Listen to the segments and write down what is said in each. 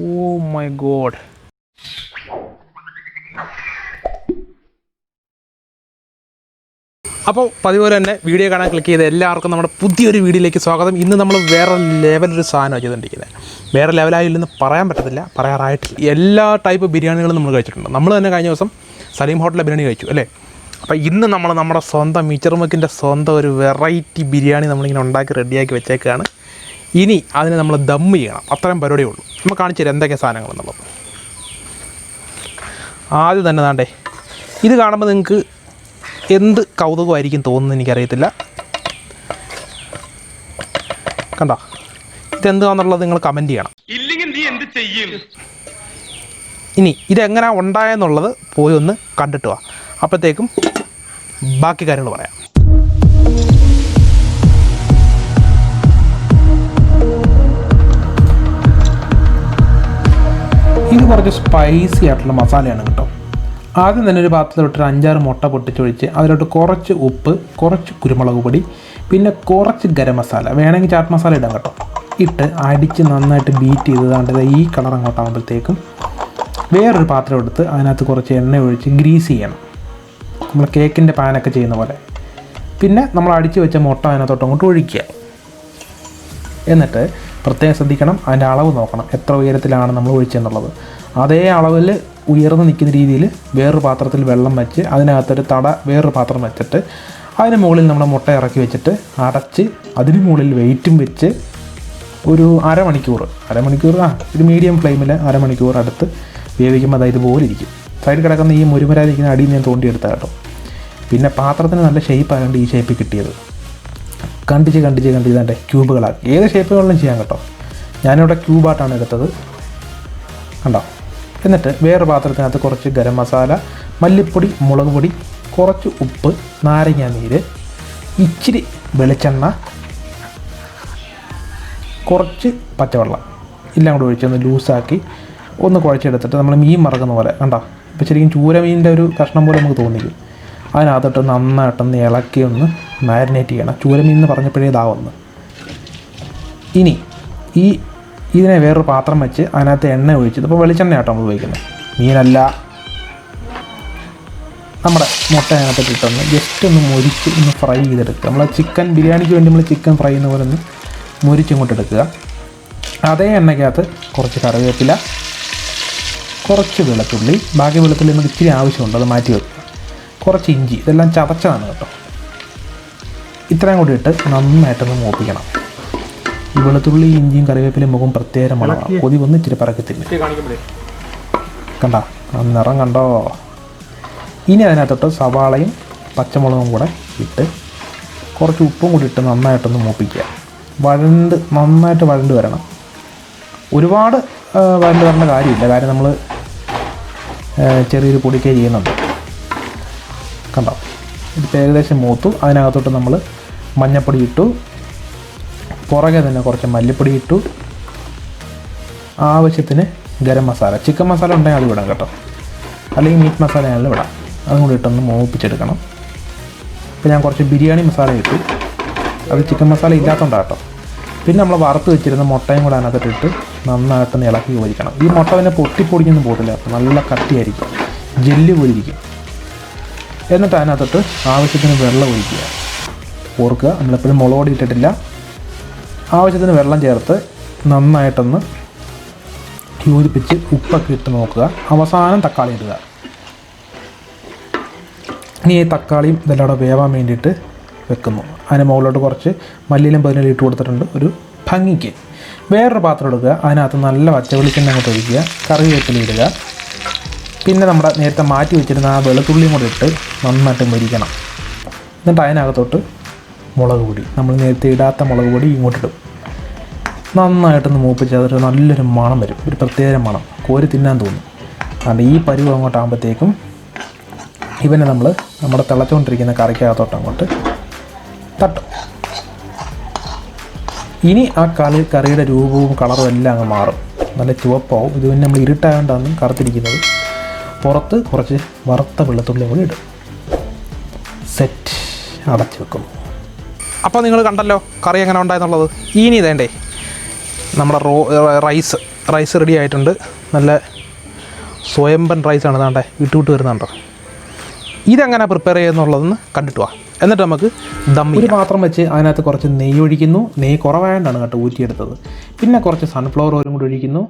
Oh my God. അപ്പോൾ പതിപോലെ തന്നെ video കാണാൻ ക്ലിക്ക് ചെയ്ത് എല്ലാവർക്കും നമ്മുടെ പുതിയൊരു വീഡിയോയിലേക്ക് സ്വാഗതം. ഇന്ന് നമ്മൾ വേറെ ലെവലൊരു സാധനമാണ് ചെയ്തുകൊണ്ടിരിക്കുന്നത്. വേറെ ലെവലായില്ലെന്ന് പറയാൻ പറ്റത്തില്ല, പറയാറായിട്ടില്ല. എല്ലാ ടൈപ്പ് ബിരിയാണികളും നമ്മൾ കഴിച്ചിട്ടുണ്ട്. നമ്മൾ തന്നെ കഴിഞ്ഞ ദിവസം സലീം ഹോട്ടലിലെ ബിരിയാണി കഴിച്ചു അല്ലേ. അപ്പോൾ ഇന്ന് നമ്മൾ നമ്മുടെ സ്വന്തം മിച്ചർമുക്കിൻ്റെ സ്വന്തം ഒരു വെറൈറ്റി ബിരിയാണി നമ്മളിങ്ങനെ ഉണ്ടാക്കി റെഡിയാക്കി വെച്ചേക്കാണ്. ഇനി അതിനെ നമ്മൾ ദം ചെയ്യണം, അത്രയും പരിപാടിയേ ഉള്ളൂ. നമ്മൾ കാണിച്ചു തരാം എന്തൊക്കെ സാധനങ്ങളെന്നുള്ളത്. ആദ്യം തന്നെ താണ്ടേ ഇത് കാണുമ്പോൾ നിങ്ങൾക്ക് എന്ത് കൗതുകമായിരിക്കും തോന്നുന്നത് എനിക്കറിയത്തില്ല. കണ്ടോ, ഇതെന്താണെന്നുള്ളത് നിങ്ങൾ കമൻറ്റ് ചെയ്യണം. ഇനി ഇതെങ്ങനെയാണ് ഉണ്ടായെന്നുള്ളത് പോയി ഒന്ന് കണ്ടിട്ട് വാ. അപ്പോഴത്തേക്കും ബാക്കി കാര്യങ്ങൾ പറയാം. ഇത് കുറച്ച് സ്പൈസി ആയിട്ടുള്ള മസാലയാണ് കേട്ടോ. ആദ്യം തന്നെ ഒരു പാത്രത്തിലോട്ട് 5-6 മുട്ട പൊട്ടിച്ചൊഴിച്ച് അതിലോട്ട് കുറച്ച് ഉപ്പ്, കുറച്ച് കുരുമുളക് പൊടി, പിന്നെ കുറച്ച് ഗരം മസാല, വേണമെങ്കിൽ ചാട്ട് മസാല ഇടാം കേട്ടോ, ഇട്ട് അടിച്ച് നന്നായിട്ട് ബീറ്റ് ചെയ്ത് ഈ കളർ അങ്ങോട്ടാകുമ്പോഴത്തേക്കും വേറൊരു പാത്രം എടുത്ത് അതിനകത്ത് കുറച്ച് എണ്ണ ഒഴിച്ച് ഗ്രീസ് ചെയ്യണം, നമ്മൾ കേക്കിൻ്റെ പാനൊക്കെ ചെയ്യുന്ന പോലെ. പിന്നെ നമ്മൾ അടിച്ച് വെച്ച മുട്ട അതിനകത്തോട്ട് അങ്ങോട്ട് ഒഴിക്കുക. എന്നിട്ട് പ്രത്യേകം ശ്രദ്ധിക്കണം, അതിൻ്റെ അളവ് നോക്കണം, എത്ര ഉയരത്തിലാണ് നമ്മൾ ഒഴിച്ചെന്നുള്ളത്. അതേ അളവിൽ ഉയർന്ന് നിൽക്കുന്ന രീതിയിൽ വേറൊരു പാത്രത്തിൽ വെള്ളം വെച്ച് അതിനകത്തൊരു വേറൊരു പാത്രം വെച്ചിട്ട് അതിന് മുകളിൽ നമ്മുടെ മുട്ട ഇറക്കി വെച്ചിട്ട് അടച്ച് അതിന് മുകളിൽ വെയിറ്റും വെച്ച് ഒരു അരമണിക്കൂർ ഒരു മീഡിയം ഫ്ലെയിമിൽ അരമണിക്കൂർ അടുത്ത് വേവിക്കുമ്പോൾ അത് ഇതുപോലെ ഇരിക്കും. സൈഡിൽ കിടക്കുന്ന ഈ മുരുമരാതിരിക്കുന്ന അടിയിൽ ഞാൻ തോണ്ടിയെടുത്ത കേട്ടോ. പിന്നെ പാത്രത്തിന് നല്ല ഷേപ്പ് ആയതുകൊണ്ട് ഈ ഷേപ്പ് കിട്ടിയത്. കണ്ടിച്ച് ഇതാണ്ട് ക്യൂബുകളാക്കി ഏത് ഷേപ്പുകളിലും ചെയ്യാം കേട്ടോ. ഞാനിവിടെ ക്യൂബായിട്ടാണ് എടുത്തത് കണ്ടോ. എന്നിട്ട് വേറെ പാത്രത്തിനകത്ത് കുറച്ച് ഗരം മസാല, മല്ലിപ്പൊടി, മുളക് പൊടി, കുറച്ച് ഉപ്പ്, നാരങ്ങ നീര്, ഇച്ചിരി വെളിച്ചെണ്ണ, കുറച്ച് പച്ചവെള്ളം എല്ലാം കൂടെ ഒഴിച്ചൊന്ന് ലൂസാക്കി ഒന്ന് കുഴച്ചെടുത്തിട്ട് നമ്മൾ മീൻ മറക്കുന്ന പോലെ കണ്ടോ. ഇപ്പോൾ ശരിക്കും ചൂരമീനിൻ്റെ ഒരു കഷ്ണം പോലെ നമുക്ക് തോന്നിക്കും. അതിനകത്തോട്ട് നന്നായിട്ടൊന്ന് ഇളക്കി ഒന്ന് മാരിനേറ്റ് ചെയ്യണം. ചൂരമീൻ എന്ന് പറഞ്ഞപ്പോഴേ ഇതാവുന്നു. ഇനി ഇതിനെ വേറൊരു പാത്രം വെച്ച് അതിനകത്ത് എണ്ണ ഒഴിച്ചത്, ഇപ്പോൾ വെളിച്ചെണ്ണ ആട്ടോ നമ്മൾ ഉപയോഗിക്കുന്നത്, മീനല്ല. നമ്മുടെ മുട്ട അതിനകത്ത് ഇട്ടൊന്ന് ജസ്റ്റ് ഒന്ന് മുരിച്ച് ഒന്ന് ഫ്രൈ ചെയ്തെടുക്കുക. നമ്മൾ ചിക്കൻ ബിരിയാണിക്ക് വേണ്ടി നമ്മൾ ചിക്കൻ ഫ്രൈ ചെയ്യുന്ന പോലെ ഒന്ന് മുരിച്ചിങ്ങോട്ട് എടുക്കുക. അതേ എണ്ണയ്ക്കകത്ത് കുറച്ച് കറിവേപ്പില, കുറച്ച് വെളുത്തുള്ളി, ബാക്കി വെളുത്തുള്ളി നമുക്ക് ഇച്ചിരി ആവശ്യമുണ്ട്, അത് മാറ്റി വെക്കുക. കുറച്ച് ഇഞ്ചി, ഇതെല്ലാം ചതച്ചതാണ് കേട്ടോ. ഇത്രയും കൂടി ഇട്ട് നന്നായിട്ടൊന്ന് മൂപ്പിക്കണം. ഈ വെളുത്തുള്ളി, ഇഞ്ചിയും കറിവേപ്പിലയും മുഖം പ്രത്യേക മണമാണ്. കൊതി വന്ന് ഇച്ചിരി പറക്കത്തില്ല കണ്ടോ, നിറം കണ്ടോ. ഇനി അതിനകത്തോട്ട് സവാളയും പച്ചമുളകും കൂടെ ഇട്ട് കുറച്ച് ഉപ്പും കൂടി ഇട്ട് നന്നായിട്ടൊന്ന് മൂപ്പിക്കുക. നന്നായിട്ട് വഴണ്ട് വരണം. ഒരുപാട് വഴണ്ട് വരേണ്ട കാര്യമില്ല, കാര്യം നമ്മൾ ചെറിയൊരു പൊടിക്കേ ചെയ്യുന്നുണ്ട് കണ്ടോ. ഇതിപ്പോൾ ഏകദേശം മൂത്തു. അതിനകത്തോട്ട് നമ്മൾ മഞ്ഞൾപ്പൊടി ഇട്ടു, പുറകെ തന്നെ കുറച്ച് മല്ലിപ്പൊടി ഇട്ടു, ആവശ്യത്തിന് ഗരം മസാല, ചിക്കൻ മസാല ഉണ്ടെങ്കിൽ അത് വിടാം കേട്ടോ, അല്ലെങ്കിൽ മീറ്റ് മസാല ആണെങ്കിലും വിടാം. അതും കൂടി ഇട്ടൊന്ന് മൂപ്പിച്ചെടുക്കണം. ഇപ്പോൾ ഞാൻ കുറച്ച് ബിരിയാണി മസാല ഇട്ടു, അത് ചിക്കൻ മസാല ഇല്ലാത്തതുകൊണ്ടാണ് കേട്ടോ. പിന്നെ നമ്മൾ വറുത്ത് വെച്ചിരുന്ന മുട്ടയും കൂടെ അതിനകത്തിട്ട് നന്നായിട്ടൊന്ന് ഇളക്കി യോജിക്കണം. ഈ മുട്ട പിന്നെ പൊട്ടിപ്പൊടിഞ്ഞൊന്നും പോകത്തില്ല, അപ്പോൾ നല്ല കട്ടിയായിരിക്കും, ജെല്ല് പോലിരിക്കും. എന്നിട്ട് അതിനകത്തോട്ട് ആവശ്യത്തിന് വെള്ളം ഒഴിക്കുക. ഓർക്കുക, നമ്മളെപ്പോഴും മുളക് പൊടി ഇട്ടിട്ടില്ല. ആവശ്യത്തിന് വെള്ളം ചേർത്ത് നന്നായിട്ടൊന്ന് യോജിപ്പിച്ച് ഉപ്പൊക്കെ ഇട്ട് നോക്കുക. അവസാനം തക്കാളി ഇടുക. ഇനി ഈ തക്കാളിയും ഇതെല്ലാം കൂടെ വേവാൻ വേണ്ടിയിട്ട് വെക്കുന്നു. അതിന് മുകളിലോട്ട് കുറച്ച് മല്ലിയിലും പുതിനയിലും ഇട്ട് കൊടുത്തിട്ടുണ്ട് ഒരു ഭംഗിക്ക്. വേറൊരു പാത്രം എടുക്കുക, അതിനകത്ത് നല്ല പച്ചവെളിച്ചെണ്ണ അങ്ങോട്ട് ഒഴിക്കുക, കറിവേപ്പില ഇടുക. പിന്നെ നമ്മുടെ നേരത്തെ മാറ്റി വെച്ചിരുന്ന ആ വെളുത്തുള്ളിയും കൂടെ ഇട്ട് നന്നായിട്ട് മുരിക്കണം. എന്നിട്ട് അതിനകത്തോട്ട് മുളക് പൊടി, നമ്മൾ നേരത്തെ ഇടാത്ത മുളക് പൊടി ഇങ്ങോട്ടിടും. നന്നായിട്ടൊന്ന് മൂപ്പിച്ച് അതൊരു നല്ലൊരു മണം വരും, ഒരു പ്രത്യേക മണം, കോരി തിന്നാൻ തോന്നും. അതുകൊണ്ട് ഈ പരുവ് അങ്ങോട്ടാകുമ്പോഴത്തേക്കും ഇവനെ നമ്മുടെ തിളച്ചുകൊണ്ടിരിക്കുന്ന കറിക്കകത്തോട്ട് അങ്ങോട്ട് തട്ടും. ഇനി ആ കറിയുടെ രൂപവും കളറും എല്ലാം അങ്ങ് മാറും, നല്ല ചുവപ്പാവും. ഇത് പിന്നെ നമ്മൾ ഇരുട്ടായതുകൊണ്ടാണ് കറുത്തിരിക്കുന്നത്. പുറത്ത് കുറച്ച് വറുത്ത വെളുത്തുള്ളി കൂടി ഇടും. സെറ്റ്, അടച്ചു വെക്കും. അപ്പോൾ നിങ്ങൾ കണ്ടല്ലോ കറി എങ്ങനെ ഉണ്ടായെന്നുള്ളത്. ഇനി ഇതേണ്ടേ നമ്മുടെ റൈസ് റെഡി ആയിട്ടുണ്ട്. നല്ല സ്വയംബൻ റൈസാണ്. താണ്ടെ വിട്ട് വരുന്നുണ്ടോ. ഇതെങ്ങനെ പ്രിപ്പയർ ചെയ്യുന്നുള്ളതെന്ന് കണ്ടിട്ട് വാ. എന്നിട്ട് നമുക്ക് ഒരു പാത്രം വെച്ച് അതിനകത്ത് കുറച്ച് നെയ്യ് ഒഴിക്കുന്നു. നെയ്യ് കുറവായതുകൊണ്ടാണ് കേട്ടോ ഊറ്റിയെടുത്തത്. പിന്നെ കുറച്ച് സൺഫ്ലവർ ഓയിലും കൂടി ഒഴിക്കുന്നു.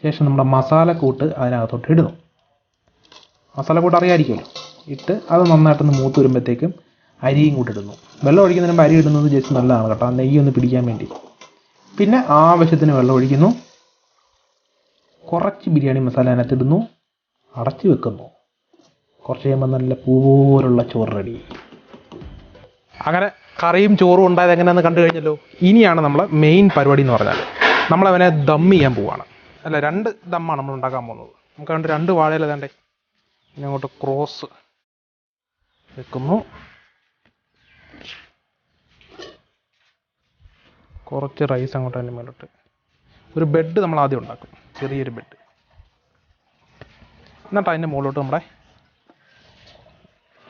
ശേഷം നമ്മുടെ മസാലക്കൂട്ട് അതിനകത്തോട്ട് ഇടുന്നു. മസാലക്കൂട്ട് അറിയാമായിരിക്കുമല്ലോ. ഇട്ട് അത് നന്നായിട്ടൊന്ന് മൂത്ത് വരുമ്പോഴത്തേക്കും അരിയും കൂട്ടി ഇടുന്നു. വെള്ളം ഒഴിക്കുന്നതിന് മുമ്പ് അരി ഇടുന്നത് ജസ്റ്റ് നല്ലതാണ് കേട്ടോ, ആ നെയ്യ് ഒന്ന് പിടിക്കാൻ വേണ്ടി. പിന്നെ ആവശ്യത്തിന് വെള്ളം ഒഴിക്കുന്നു. കുറച്ച് ബിരിയാണി മസാല അതിനകത്ത് ഇടുന്നു. അടച്ചു വെക്കുന്നു. കുറച്ച് കഴിയുമ്പോൾ നല്ല പൂപോലുള്ള ചോറ് റെഡി. അങ്ങനെ കറിയും ചോറും ഉണ്ടായത് എങ്ങനെയാണെന്ന് കണ്ടു കഴിഞ്ഞല്ലോ. ഇനിയാണ് നമ്മളെ മെയിൻ പരിപാടി എന്ന് പറഞ്ഞാൽ നമ്മളവനെ ദം ചെയ്യാൻ പോവുകയാണ്. അല്ല, 2 ദമ്മാണ് നമ്മൾ ഉണ്ടാക്കാൻ പോകുന്നത്. നമുക്ക് കണ്ട് 2 വാഴയില വേണ്ടേ. ഇനി അങ്ങോട്ട് ക്രോസ് വെക്കുന്നു. കുറച്ച് റൈസ് അങ്ങോട്ട് അതിന് മേലോട്ട്. ഒരു ബെഡ് നമ്മൾ ആദ്യം ഉണ്ടാക്കും, ചെറിയൊരു ബെഡ്. എന്നിട്ട് അതിൻ്റെ മുകളിലോട്ട്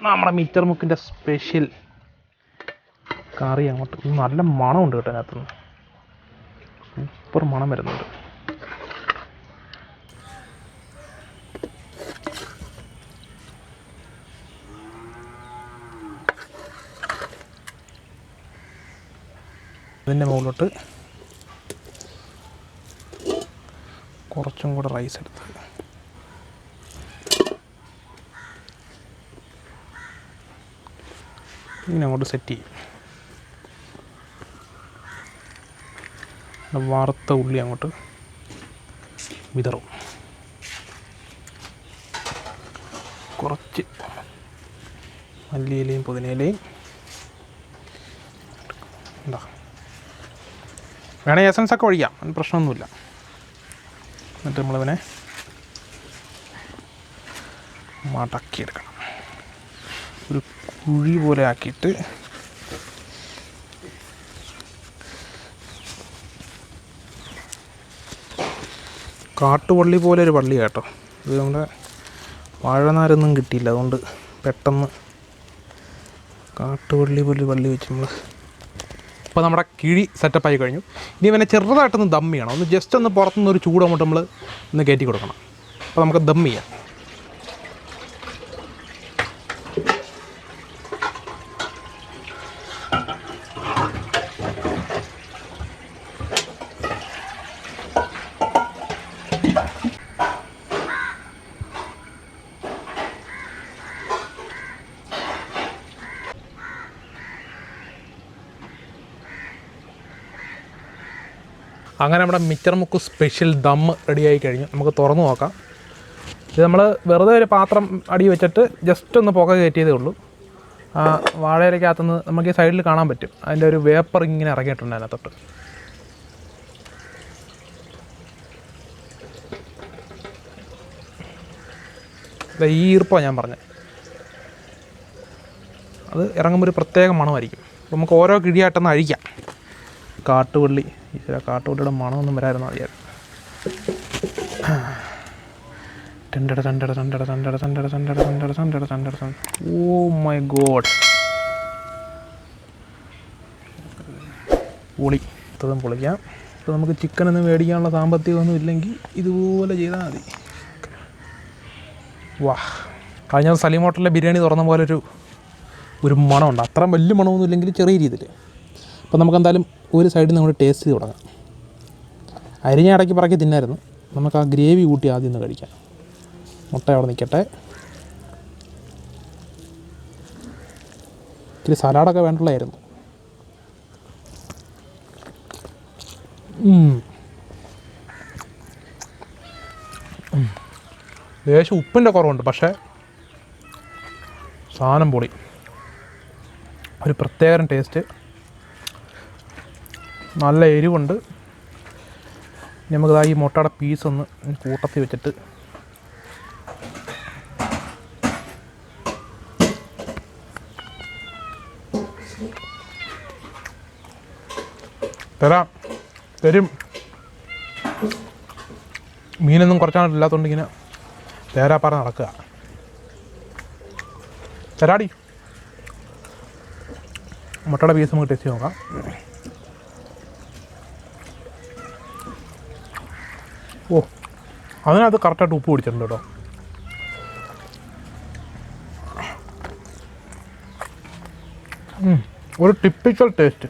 നമ്മുടെ മിച്ചർ മുക്കിൻ്റെ സ്പെഷ്യൽ കറി അങ്ങോട്ട്. നല്ല മണമുണ്ട് കേട്ടോ അതിനകത്തുനിന്ന്. സൂപ്പർ മണം വരുന്നുണ്ട്. അതിൻ്റെ മുകളിലോട്ട് കുറച്ചും കൂടെ റൈസ് എടുത്ത് ഇങ്ങനെ അങ്ങോട്ട് സെറ്റ് ചെയ്യും. വറുത്ത ഉള്ളി അങ്ങോട്ട് വിതറും. കുറച്ച് മല്ലിയിലയും പുതിനയിലയും എന്താ വേണേൽ എസൻസ് ഒക്കെ ഒഴിക്കാം, അതിന് പ്രശ്നമൊന്നുമില്ല. എന്നിട്ട് നമ്മളിവനെ മടക്കിയെടുക്കണം. ഒരു കുഴി പോലെ ആക്കിയിട്ട് കാട്ടുവള്ളി പോലെ ഒരു വള്ളി കേട്ടോ. ഇത് നമ്മുടെ വാഴനാരൊന്നും കിട്ടിയില്ല, അതുകൊണ്ട് പെട്ടെന്ന് കാട്ടുവള്ളി പോലെ വള്ളി വെച്ച് നമ്മൾ. അപ്പോൾ നമ്മുടെ കിഴി സെറ്റപ്പായി കഴിഞ്ഞു. ഇനി ഇവനെ ചെറുതായിട്ടൊന്ന് ദം ചെയ്യണം. ഒന്ന് ജസ്റ്റ് ഒന്ന് പുറത്തുനിന്ന് ഒരു ചൂട് അങ്ങോട്ട് നമ്മൾ ഒന്ന് കയറ്റി കൊടുക്കണം. അപ്പോൾ നമുക്ക് ദം ചെയ്യാം. അങ്ങനെ നമ്മുടെ മിച്ചർ മുക്ക് സ്പെഷ്യൽ ദം റെഡിയായി കഴിഞ്ഞു. നമുക്ക് തുറന്നു നോക്കാം. ഇത് നമ്മൾ വെറുതെ ഒരു പാത്രം അടി വെച്ചിട്ട് ജസ്റ്റ് ഒന്ന് പുക കയറ്റിയതേ ഉള്ളൂ. ആ വാഴയിലേക്കകത്തുനിന്ന് നമുക്ക് ഈ സൈഡിൽ കാണാൻ പറ്റും, അതിൻ്റെ ഒരു വേപ്പർ ഇങ്ങനെ ഇറങ്ങിയിട്ടുണ്ട് അതിനകത്തോട്ട്. ഈ ഈർപ്പമാണ് ഞാൻ പറഞ്ഞത്. അത് ഇറങ്ങുമ്പോൾ ഒരു പ്രത്യേക മണമായിരിക്കും. അപ്പോൾ നമുക്ക് ഓരോ കിഴിയായിട്ടൊന്ന് അഴിക്കാം. കാട്ടുവള്ളി, ഈശ്വര കാട്ടുവള്ളിയുടെ മണമൊന്നും വരായിരുന്നു അറിയാം. ഓ മൈ ഗോഡ്, പൊളി. ഇതും പൊളിക്കാം. ഇപ്പോൾ നമുക്ക് ചിക്കനൊന്നും മേടിക്കാനുള്ള സാമ്പത്തികമൊന്നും ഇല്ലെങ്കിൽ ഇതുപോലെ ചെയ്താൽ മതി. വാ, കഴിഞ്ഞ സലീം ഹോട്ടലിലെ ബിരിയാണി തുറന്ന പോലെ ഒരു മണമുണ്ട്. അത്ര വലിയ മണമൊന്നും ഇല്ലെങ്കിൽ ചെറിയ രീതിയിൽ. അപ്പോൾ നമുക്കെന്തായാലും ഒരു സൈഡിൽ നമ്മൾ ടേസ്റ്റ് ചെയ്ത് തുടങ്ങാം. അരിഞ്ഞ ഇടയ്ക്ക് പറക്കി തിന്നായിരുന്നു. നമുക്ക് ആ ഗ്രേവി കൂട്ടി ആദ്യം ഒന്ന് കഴിക്കാം. മുട്ട അവിടെ നിൽക്കട്ടെ. ഇത്തിരി സലാഡൊക്കെ വേണ്ടുള്ളതായിരുന്നു. ലേശം ഉപ്പിൻ്റെ കുറവുണ്ട്, പക്ഷേ സാധനം പൊടി. ഒരു പ്രത്യേകം ടേസ്റ്റ്, നല്ല എരിവുണ്ട്. നമുക്കിതാ ഈ മുട്ടയുടെ പീസ് ഒന്ന് കൂട്ടത്തിൽ വെച്ചിട്ട് തരും. മീനൊന്നും കുറച്ചാണില്ലാത്തതുകൊണ്ട് ഇങ്ങനെ തേരാപ്പാറ നടക്കുക. തരാടി. മുട്ടയുടെ പീസ് നമുക്ക് ടേസ്റ്റ് നോക്കാം. ഓ, അതിനകത്ത് കറക്റ്റായിട്ട് ഉപ്പ് പിടിച്ചിട്ടുണ്ട് കേട്ടോ. ഒരു ടിപ്പിക്കൽ ടേസ്റ്റ്,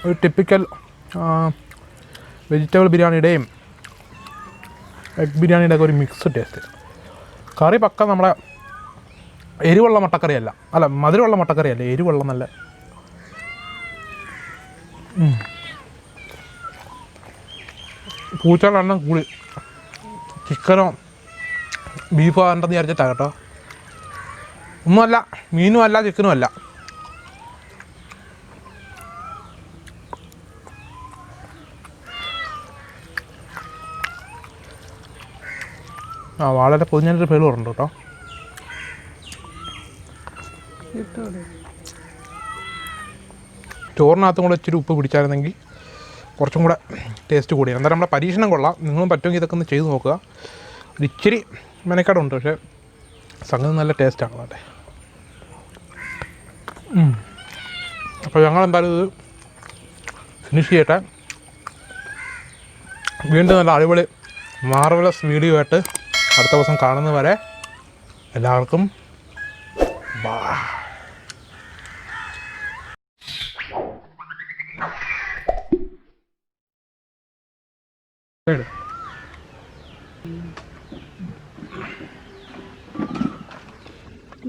ഒരു ടിപ്പിക്കൽ വെജിറ്റബിൾ ബിരിയാണിയുടെയും എഗ് ബിരിയാണിയുടെ ഒക്കെ ഒരു മിക്സ് ടേസ്റ്റ്. കറി പക്ക നമ്മുടെ എരിവുള്ള മുട്ടക്കറിയല്ല, അല്ല മധുരമുള്ള മുട്ടക്കറിയല്ല, എരിവുള്ള നല്ല പൂച്ചകളുടെ എണ്ണം കൂടി. ചിക്കനോ ബീഫോ ഉണ്ടെന്ന് വിചാരിച്ചിട്ടാണ് കേട്ടോ. ഒന്നുമല്ല, മീനും അല്ല ചിക്കനും അല്ല. വളരെ പൊതിഞ്ഞൊരു പേര് പറഞ്ഞു കേട്ടോ. ചോറിനകത്തും കൂടെ ഇച്ചിരി ഉപ്പ് പിടിച്ചായിരുന്നെങ്കിൽ കുറച്ചും കൂടെ ടേസ്റ്റ് കൂടിയാണ്. എന്തായാലും നമ്മുടെ പരീക്ഷണം കൊള്ളാം. നിങ്ങളും പറ്റുമെങ്കിൽ ഇതൊക്കെ ഒന്ന് ചെയ്ത് നോക്കുക. ഒരിച്ചിരി മെനക്കേടുണ്ട്, പക്ഷേ സംഗതി നല്ല ടേസ്റ്റാണ് അതെ. അപ്പോൾ ഞങ്ങളെന്തായാലും ഇത് ഫിനിഷ് ചെയ്യട്ടെ. വീണ്ടും നല്ല അടിപൊളി മാർവലസ് വീഡിയോ ആയിട്ട് അടുത്ത ദിവസം കാണുന്നവരെ എല്ലാവർക്കും by.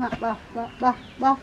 Bah, bah, bah, bah, bah.